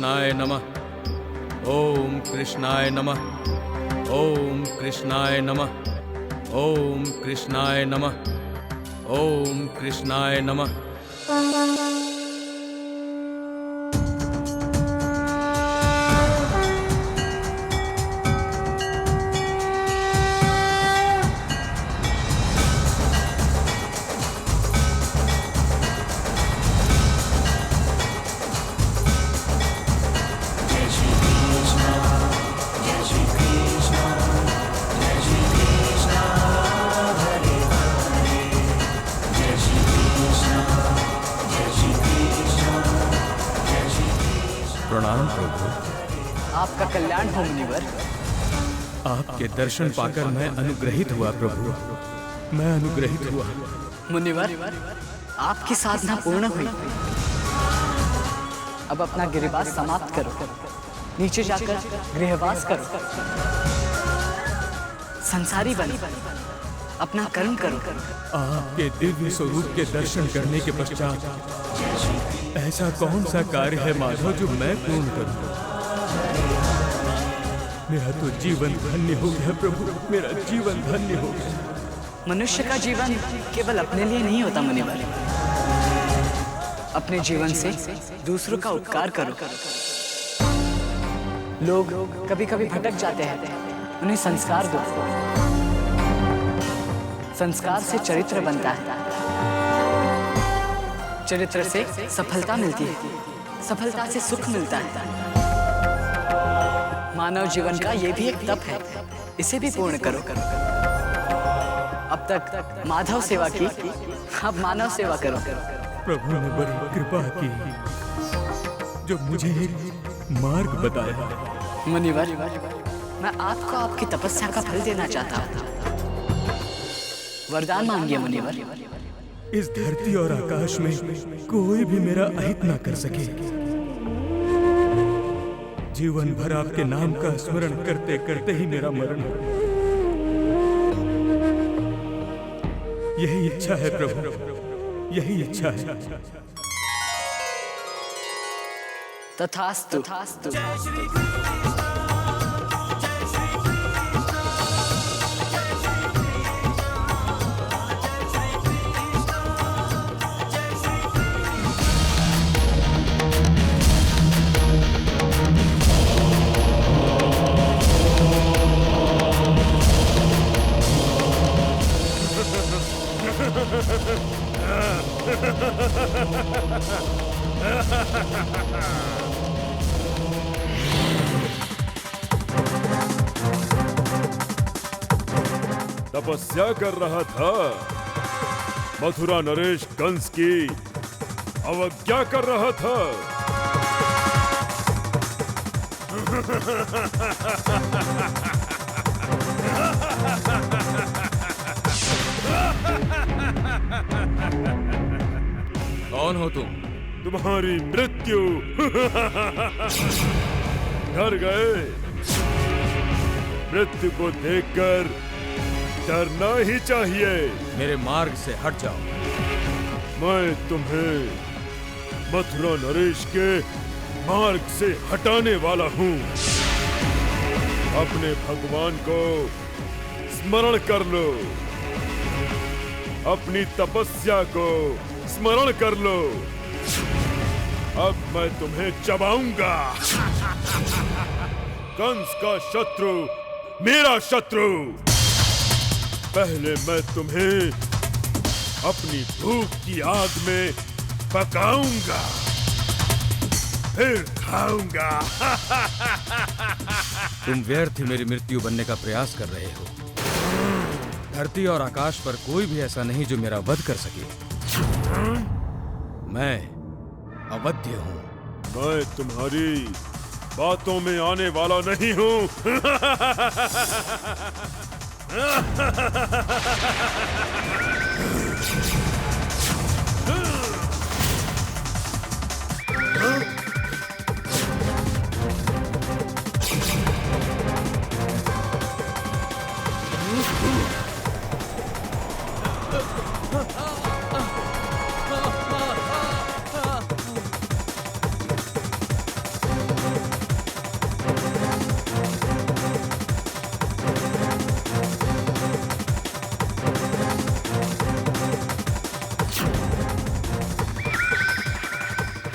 कृष्णाय नमः। ओम कृष्णाय नमः। ओम कृष्णाय नमः। ओम कृष्णाय नमः। ओम कृष्णाय नमः। प्रणाम प्रभु। आपका कल्याण हो मुनिवर। आपके दर्शन पाकर मैं अनुग्रहित हुआ प्रभु, मैं अनुग्रहित हुआ। मुनिवर, आपकी साधना पूर्ण हुई। अब अपना गिरिवास समाप्त करो, नीचे जाकर गृहवास करो, संसारी बनो, अपना कर्म करो। आपके दिव्य स्वरूप के दर्शन करने के पश्चात ऐसा कौन सा कार्य है माधव जो मैं पूर्ण करूं? मेरा तो जीवन धन्य हो गया प्रभु, मेरा जीवन धन्य हो गया। मनुष्य का जीवन केवल अपने लिए नहीं होता मुनिवर, अपने जीवन से दूसरों का उपकार करो। लोग कभी कभी भटक जाते हैं, उन्हें संस्कार दो। संस्कार से चरित्र बनता है, चरित्र से सफलता मिलती है, सफलता से सुख मिलता है। मानव जीवन का ये भी एक तप है, इसे भी पूर्ण करो। अब तक माधव सेवा की, अब मानव सेवा करो। प्रभु ने बड़ी कृपा की जो मुझे एक मार्ग बताया। मुनिवर, मैं आपको आपकी तपस्या का फल देना चाहता हूँ। वरदान मांगिए मुनिवर। इस धरती और आकाश में कोई भी मेरा अहित ना कर सके। जीवन भर आपके नाम का स्मरण करते करते ही मेरा मरण हो। यही इच्छा है प्रभु, यही इच्छा है। तथास्तु। तपस्या कर रहा था, मथुरा नरेश कंस की अवज्ञा कर रहा था। कौन हो तुम? तुम्हारी मृत्यु। डर गए? मृत्यु को देखकर डरना ही चाहिए। मेरे मार्ग से हट जाओ। मैं तुम्हें मथुरा नरेश के मार्ग से हटाने वाला हूँ। अपने भगवान को स्मरण कर लो, अपनी तपस्या को स्मरण कर लो। अब मैं तुम्हें चबाऊंगा। कंस का शत्रु मेरा शत्रु। पहले मैं तुम्हें अपनी भूख की आग में पकाऊंगा, फिर खाऊंगा। तुम व्यर्थ ही मेरी मृत्यु बनने का प्रयास कर रहे हो। धरती और आकाश पर कोई भी ऐसा नहीं जो मेरा वध कर सके। मैं अवध्य हूँ। मैं तुम्हारी बातों में आने वाला नहीं हूँ।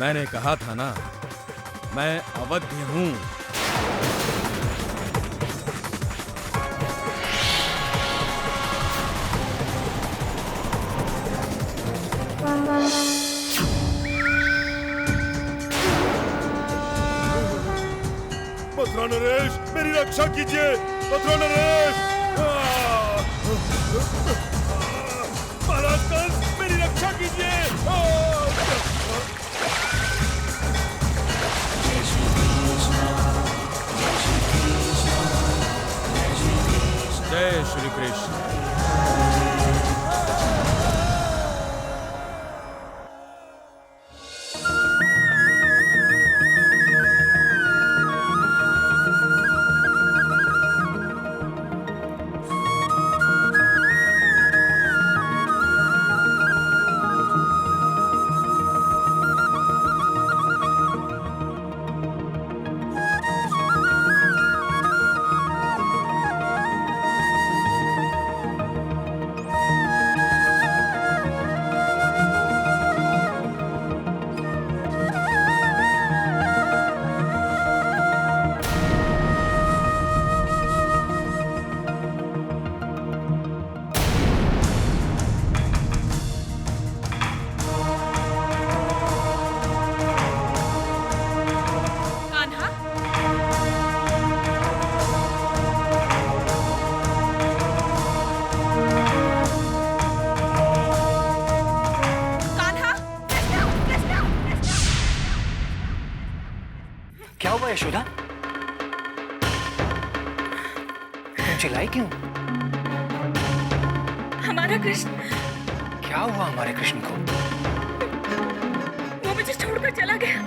मैंने कहा था ना, मैं अवध्य हूं। मथुरा नरेश, मेरी रक्षा कीजिए। मथुरा नरेश, महाराज कंस, मेरी रक्षा कीजिए। जय श्री कृष्ण। क्या हुआ यशोदा? तुम चिल्लाई क्यों? हमारा कृष्ण। क्या हुआ हमारे कृष्ण को? वो मुझे छोड़कर चला गया।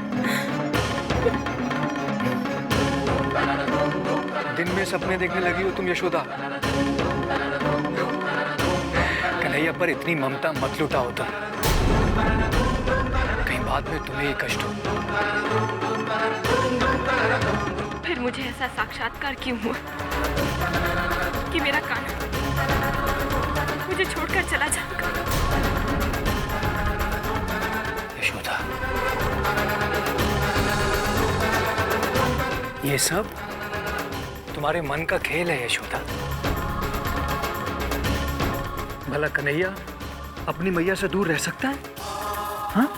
दिन में सपने देखने लगी हो तुम यशोदा। कन्हैया पर इतनी ममता मत लुटा होता, कहीं बाद में तुम्हें ही कष्ट हो। फिर मुझे ऐसा साक्षात्कार क्यों हुआ कि मेरा कान्हा मुझे छोड़कर चला जाएगा? यशोदा, ये सब तुम्हारे मन का खेल है यशोदा। भला कन्हैया अपनी मैया से दूर रह सकता है? हाँ?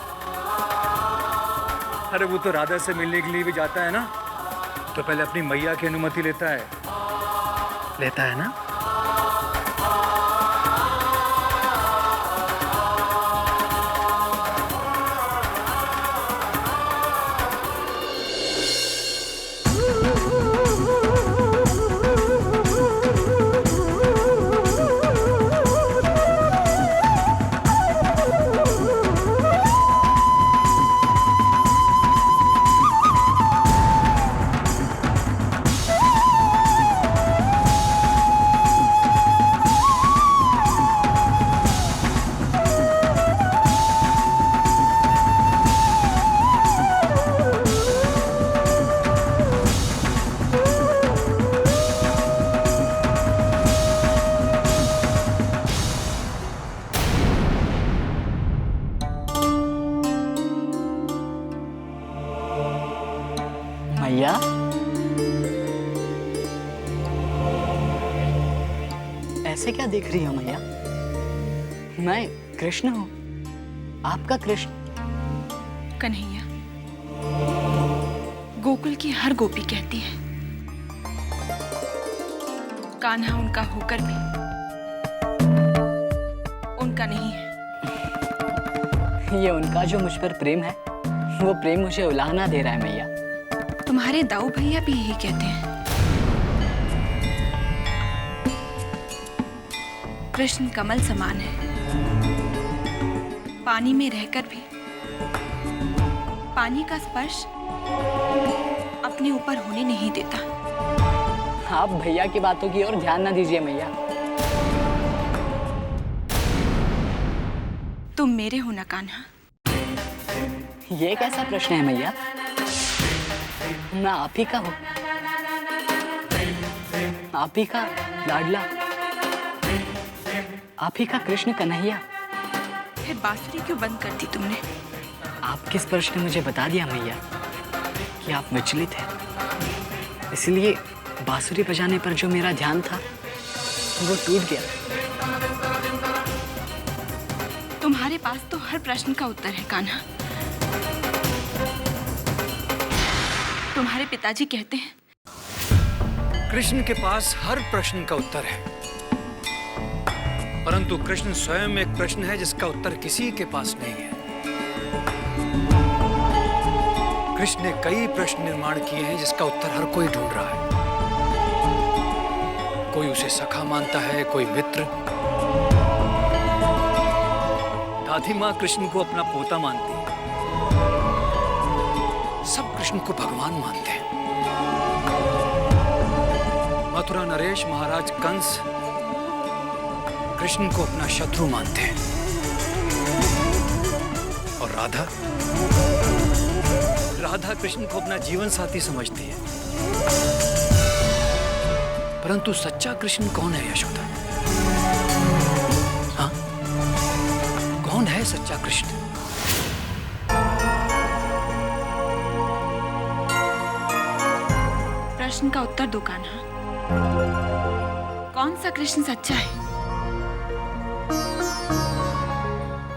अरे वो तो राधा से मिलने के लिए भी जाता है ना, तो पहले अपनी मैया की अनुमति लेता है ना? मैया, ऐसे क्या देख रही हो मैया? मैं कृष्ण हूँ, आपका कृष्ण। कन्हैया, गोकुल की हर गोपी कहती है कान्हा उनका होकर भी उनका नहीं है। ये उनका जो मुझ पर प्रेम है, वो प्रेम मुझे उलाहना दे रहा है मैया। तुम्हारे दाऊ भैया भी यही कहते हैं। कृष्ण कमल समान है, पानी में रहकर भी पानी का स्पर्श अपने ऊपर होने नहीं देता। आप भैया की बातों की ओर ध्यान ना दीजिए मैया। तुम मेरे हो ना कान्हा? ये कैसा प्रश्न है मैया? मैं आप ही का हूँ, आप ही का लाडला, आप ही का कृष्ण कन्हैया। फिर बांसुरी क्यों बंद कर दी तुमने? आपके स्पर्श ने मुझे बता दिया मैया कि आप विचलित हैं। इसलिए बांसुरी बजाने पर जो मेरा ध्यान था वो टूट गया। तुम्हारे पास तो हर प्रश्न का उत्तर है कान्हा। तुम्हारे पिताजी कहते हैं कृष्ण के पास हर प्रश्न का उत्तर है, परंतु कृष्ण स्वयं एक प्रश्न है जिसका उत्तर किसी के पास नहीं है। कृष्ण ने कई प्रश्न निर्माण किए हैं जिसका उत्तर हर कोई ढूंढ रहा है। कोई उसे सखा मानता है, कोई मित्र। दादी माँ कृष्ण को अपना पोता मानती है। सब कृष्ण को भगवान मानते हैं। मथुरा नरेश, महाराज कंस कृष्ण को अपना शत्रु मानते हैं। और राधा कृष्ण को अपना जीवन साथी समझती है। परंतु सच्चा कृष्ण कौन है यशोदा? हाँ, कौन है सच्चा कृष्ण? प्रश्न का उत्तर दो कान्हा। कौन सा कृष्ण सच्चा है?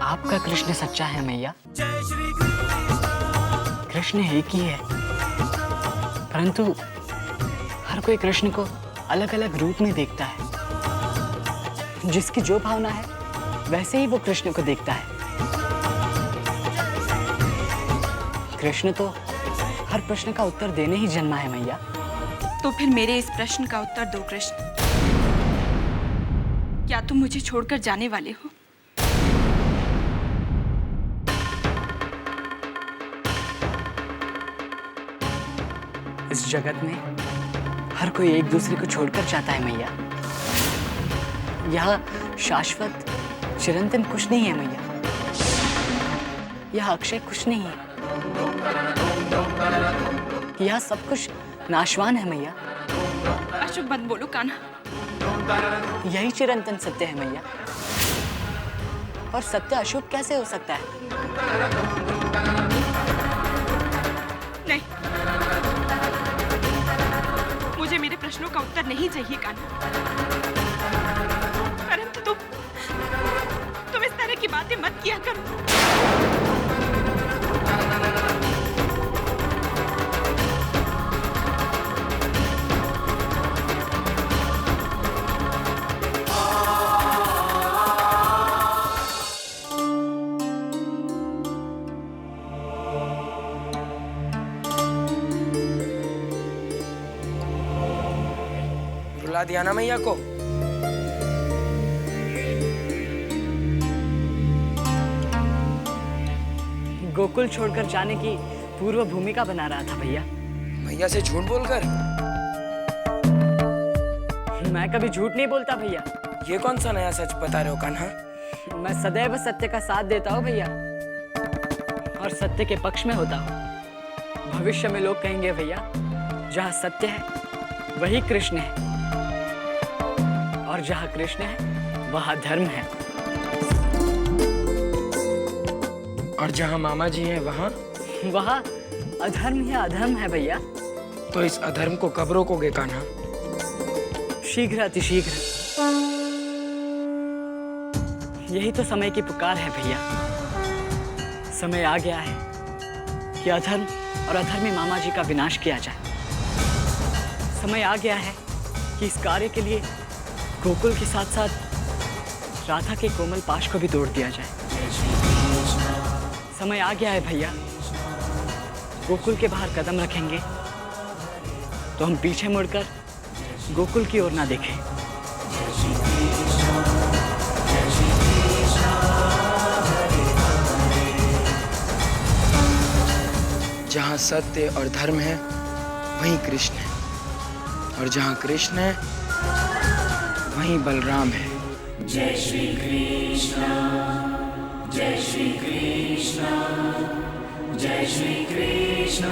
आपका कृष्ण सच्चा है मैया। कृष्ण एक ही है, परंतु हर कोई कृष्ण को अलग अलग रूप में देखता है। जिसकी जो भावना है वैसे ही वो कृष्ण को देखता है। कृष्ण तो हर प्रश्न का उत्तर देने ही जन्मा है मैया। तो फिर मेरे इस प्रश्न का उत्तर दो कृष्ण। क्या तुम मुझे छोड़कर जाने वाले हो? इस जगत में हर कोई एक दूसरे को छोड़कर जाता है मैया। यह शाश्वत चिरंतन कुछ नहीं है मैया। यह अक्षय कुछ नहीं है। यह सब कुछ नाशवान है मैया। अशुभ मत बोलो कान्हा। यही चिरंतन सत्य है मैया। और सत्य अशुभ कैसे हो सकता है? नहीं, मुझे मेरे प्रश्नों का उत्तर नहीं चाहिए कान्हा। परंतु तुम इस तरह की बातें मत किया करो। रुला दिया ना मैया को। गोकुल छोड़कर जाने की पूर्व भूमिका बना रहा था भैया। मैया से झूठ बोलकर? मैं कभी झूठ नहीं बोलता भैया। ये कौन सा नया सच बता रहे हो कान्हा? मैं सदैव सत्य का साथ देता हूँ भैया, और सत्य के पक्ष में होता हूँ। भविष्य में लोग कहेंगे भैया, जहाँ सत्य है वही कृष्ण है, और जहाँ कृष्ण है वहाँ धर्म है। और जहाँ मामा जी हैं वहाँ अधर्म है, अधर्म है भैया। तो इस अधर्म को कब रोकोगे कान्हा? शीघ्र, अतिशीघ्र। यही तो समय की पुकार है भैया। समय आ गया है कि अधर्म और अधर्मी मामा जी का विनाश किया जाए। समय आ गया है कि इस कार्य के लिए गोकुल के साथ साथ राधा के कोमल पाश को भी तोड़ दिया जाए। समय आ गया है भैया। गोकुल के बाहर कदम रखेंगे तो हम पीछे मुड़कर गोकुल की ओर ना देखें। जहाँ सत्य और धर्म है वहीं कृष्ण है, और जहाँ कृष्ण है वहीं बलराम है। जय श्री कृष्ण, जय श्री कृष्ण, जय श्री कृष्ण।